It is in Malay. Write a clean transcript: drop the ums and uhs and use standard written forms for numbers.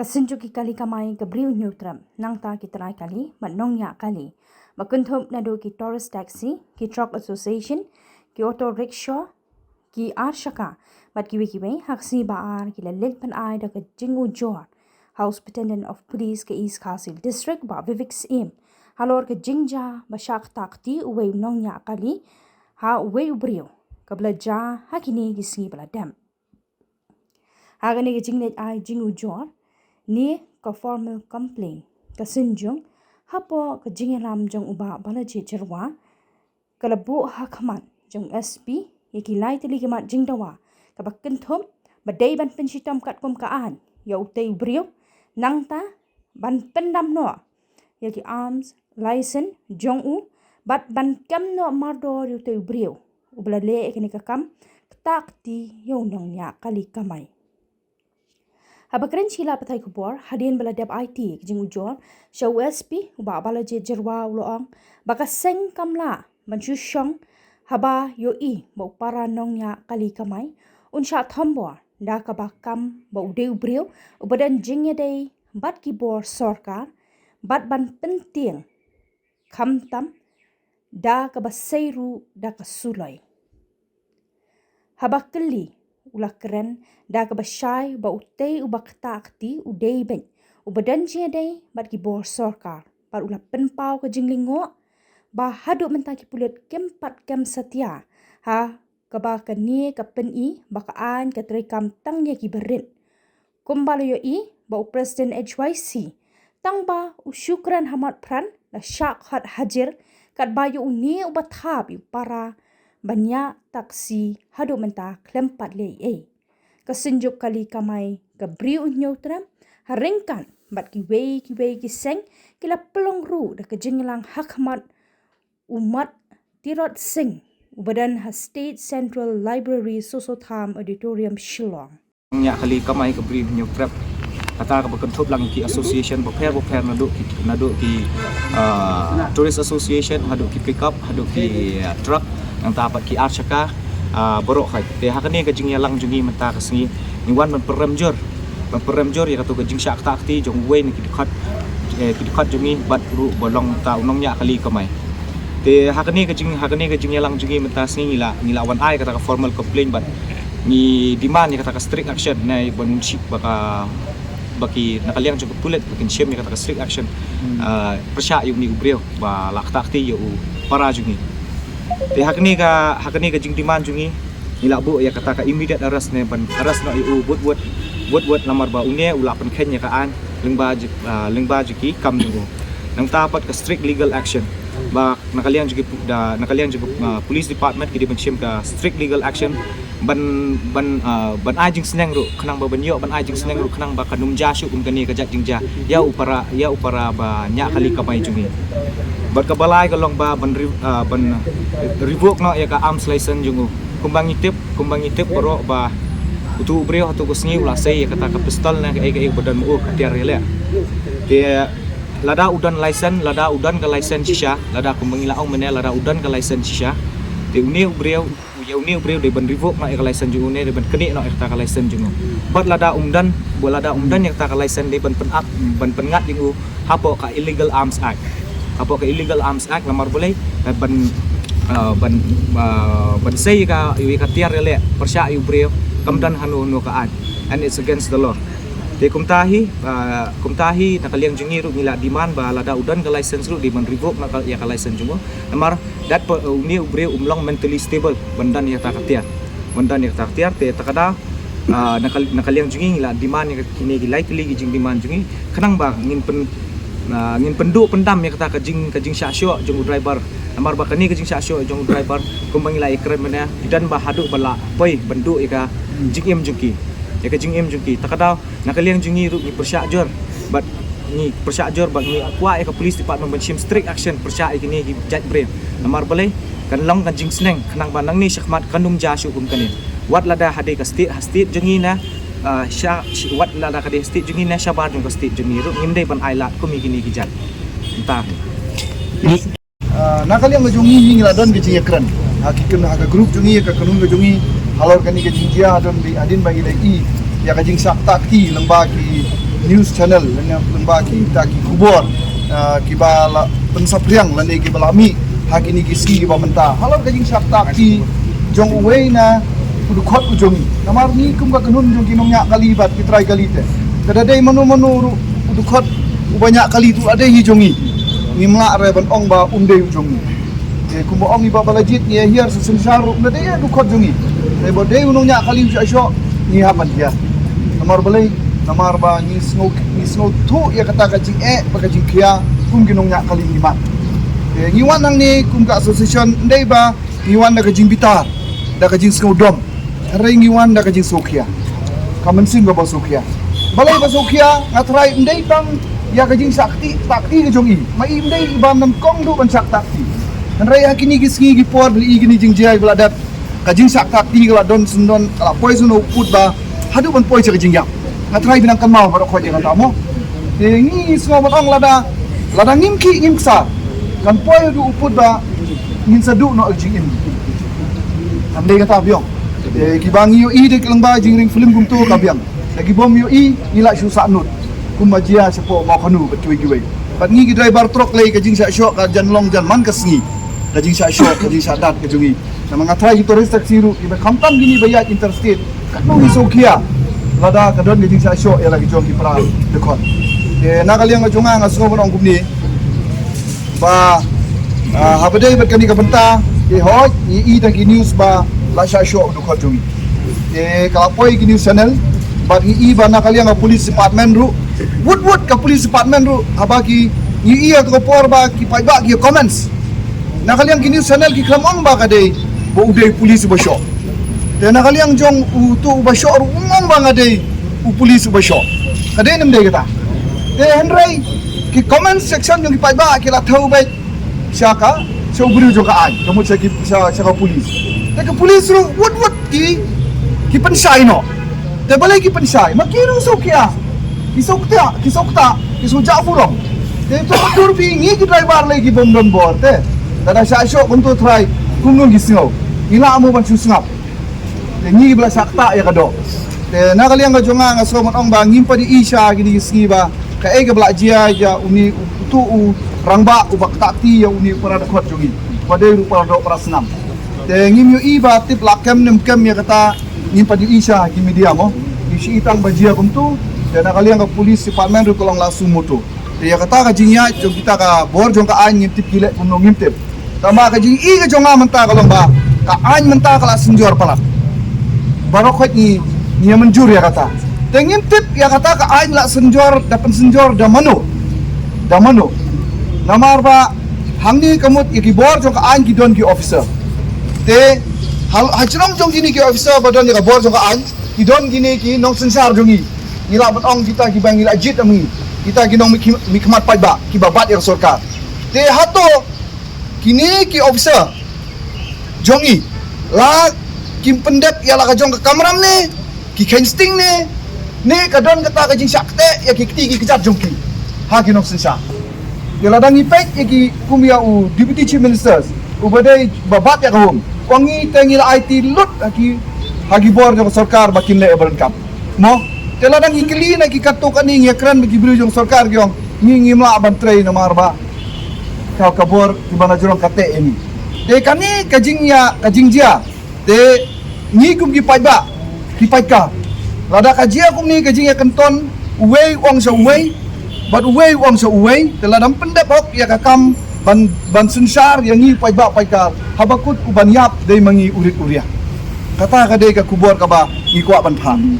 Kasunjuk kali kamai ke briu neutram nang ta ki trai kali manong ya kali makunthum nado ki tourist taxi ki truck association ki auto rickshaw ki arshaka bat ki wiki mai haksi baar ki lalil pan ai da ka jingu jor house superintendent of police ke East Castle district ba Vivek Sim halor ke jingja ba shak takti uwe nong ya kali ha uwe briu kabla ja hakini ki singi bala dam hagani ke jingnet ai jingu jor ni ka formal complaint ka sinjung hapo ka jingeram jong uba balaji jerwa kalabu hakman jong SP yaki lai tili kemat jingdawa ka bakenthum badai ban pensitam kat kom kaan ya utei brio nangta ban pendam no yaki arms license jong u bat ban kam no mardo yu tei brio ublale ekani ka kam takti yo nong ya kali kamai Habakren chila patai kubor hadin bala dab IT jing ujor shaw SP ba bala je jerwa uloong baka seng kamla manchu shong haba yo I ba para nong ya kali kamai unsha thombor da ka bakam ba udeu brio ubadan jingye dei bat kibor sorkar bat ban penting kamtam da ka baseiru da ka sulai habakeli ulah keren da ka basyai ba utei ubak takti udei ben ubadan jia dei bat ki bor sorkar par ulah penpau ka jinglingo ba haduk mentaki pulit kempat kem setia ha ka ba ka ni ka pen I ba ka an ka trekam tang ye ki berit kumbalo yo I ba president HYC tang ba usyukran hamat pran la syak hat hajir kat ba yo ni ubat hab yu para banyak taksi hadu mentah klempat le kasenjuk kali kamai ka briu neutram haringkan bat ki wei ki seng kila pelong ru da ka jinglang hakmat umat tirot sing ubadan ha State Central Library Sosotham Auditorium Shillong nya kali kamai ka briu neutram kata ka bakenthop lang ki association boper nadu ki tourist association hadu ki pickup hadu ki truck ang tapat ki arshaka borok khai te hakani ka jingya lang jungi menta ka singi niwan man peremjor ya katu ka jing syak takti jong we ni kidikat jungi bat ru bolong ta unongnya kali kamai te hakani ka jingya lang jungi menta singi ngila wan ai kata ka formal complaint bat ni demand ni kata ka strict action na bonship baki nakaliang jong pulet bakin shame ni kata ka strict action persya yung ni ubreo ba lak takti yo para jungi te hakni ka jing diman jungi nilabu ya kata ka immediate arrest ne ban arrest no yu buat lamar ba unia ula pen khenya ka an lengba juki kam jungu nang tapat ka strict legal action ba nakalian juki police department ki ban shim ka strict legal action ban ajing seneng ru khnang ba banyo ban ajing seneng ru khnang ba kanum jashu kani ka jak jingja ya upara ba nya kali kamai jungi berkebalai kalong ba ban revoke no ya ka arms license jungu kumbang itip boro ba utu breo hatu kusngi ulah sei ya kata ka pistol na ka badan mu katiar rela te lada udan ka license shisha lada kumbang ilaong mene lada udan ka license shisha te uni breo de ban revoke no ya ka license jungu ne de ban keni no ya kata ka license jungu bat lada umdan ya kata ka license de ban pengat jungu hapo ka illegal arms act lamar boleh ban say ka tiar rele persya yu breo kamdan hanu ka an and it's against the law te kumtahi nakaliang jungi ru ngila diman ba lada udan ka license ru di ban revoke na ya ka license jungo lamar dat uni breo umlong mentally stable bandan ya takatiar te takada nakaliang jungi ngila diman ya kini gilai tili jing diman jungi kanang ba ngin pendam ya kata kajing syasyo jong driver amar bakani kajing syasyo jong driver kumbang ila ikram mena dan bahadu bala poi bendu ika jing jungki ya kajing jungki takada nakaliang jungi ru ni persyajor bat ni persyajor bat ni akwa ika police department benshim strict action persya ikini jat brem amar balai kan long kajing sneng kanang banang ni syakmat kanum jashu kani wat lada hade ka state jungi na wat lada ka state jungi na syabar jong ka state jungi ru ngimdai ban ailat ko mi gini gijat entah nakaliang ngajungi ngila don ke jingekran hakikan aga group jungi ka kanung jungi halor kani ke jingjia don di adin bagi lagi ya ka jing sak takti lemba ki news channel yang lembah kita ki kubur ki bala pensapriang lani ki balami hagi ni ki ski ki ba menta halar kajing sakta ki jong uwei na kudu khot ujong namar ni kum ka kanun jong ki nongnya kali bat ki try kali te kadadai manu kudu khot banyak kali tu ada hi jongi ni mla re ban ong ba umdei ujong ni kum ba ong ni ba balajit ni hier sensar na de du khot jongi te bo de nongnya kali usha ni hapan dia namar balai namar ba ni snow tu ya kata kajing ba kajing kia kum ginongnya kali iman ngiwan nang ni kum ka association ndai ba ngiwan da kajing bitar da kajing snow dom rai ngiwan da kajing sokia kamen sin ba sokia balai ba sokia ngatrai ndai bang ya kajing sakti takti ke jongi mai ndai ibam nam kong du ban sak takti rai hakini gisngi gi por beli gini jing jai beladat kajing sak takti kala don sundon kala poison put ba hadu ban poi kajing yang ngatrai binang kan mau barok khoje kata mo ngi semua batang lada ngimsa kan poi du uput ba ngin sadu no jing in andai kata biong ki bangi yo i de kelang ba jing ring film gum tu ka biang lagi bom yo i ila shu sa nut kum majia sepo mau kanu betui giwe bat ngi driver truk lei ka jing sa syok ka jan long jan man ka sngi ka jing sa syok ka jing sa dat ka jungi nama ngatrai tourist taksiru iba kampan gini bayat interstate kanu hi sokia lada kadon gajing sa show ya lagi jong ki pra dekot nakaliang ngajonga ngaso bon ongkum ni ba habade bet kani ka benta hoj i da ki news ba la sha show dekot jongi kalapoi ki news channel ba i ba nakaliang police department ru wood ka police department ru habaki i to por ba ki pai ba ki comments nakaliang ki news channel ki kramong ba kadai bo udai police ba show nakaliang jong tu basyo umang bang adai pulis basyo kadai nem dei kata henry ki comment section yang dipai ba ki la thau bai syaka so buru jo ka ai kamu cek syaka pulis ke pulis ru wut ki pensai no te balai ki pensai makiru sokia ki sokta ki suja furong te to dur bi ngi ki driver lagi bom don bor te dada syasyo untuk try kungung ki singo ila amu ban susngap ngi bla sakta ya kado nakaliang ga jonga nga so ong ba ngimpa di isha gidi ski ba ka e ga bla jia ja uni tu rangba u bak takti ya uni para da khot jogi pade ru para do para senam ngim yo iba tip la kem nem kem ya kata ngimpa di isha gi media mo isi itang ba jia kum tu nakaliang ga police department ru kolong la sumoto ya kata ga jinya jo kita ka bor jong ka an ngintip gile kum no ngintip tama ka jing i ga jonga menta kolong ba ka an menta kala senjor pala barokot ni menjur ya kata tengim tip ya kata ka ain la senjor dapat senjor da mano namar ba hangni kamut iki bor jong ka ain ki don ki officer te hajrong jong gini ki officer badon ya bor jong ka ain ki don gini ki nong sensar jongi ila batong kita ki bang ila jit ami kita ki nong mi khmat pai ba ki babat ya sarkar te hato kini ki officer jongi la kim pendep ya la kajong ke kamram ni ki kensting ni kadon kata kajing sakte ya ki keti ki kejat jongki ha ki nok sensa ya la dang ipek ya ki kumia u deputy chief ministers u badai babat ya kahum wangi tengil IT lut hagi bor jong sarkar bakin le ebran kap mo ya la dang ikli na ki katok ani ngekran bagi bru jong sarkar gyong ngimla bantrei namar ba kau kabor ki bana jurong kate ini kani kajing jia ni kum ki pai ba ki pai ka lada kajia kum ni kajing ya kenton uwei wang sa uwei bat uwei wang sa uwei teladam pendep hok ya kakam ban sensar yang ni pai ba pai ka habakut uban yap dei mangi urit uria kata ka dei ka kubor ka ba ni kwa ban pha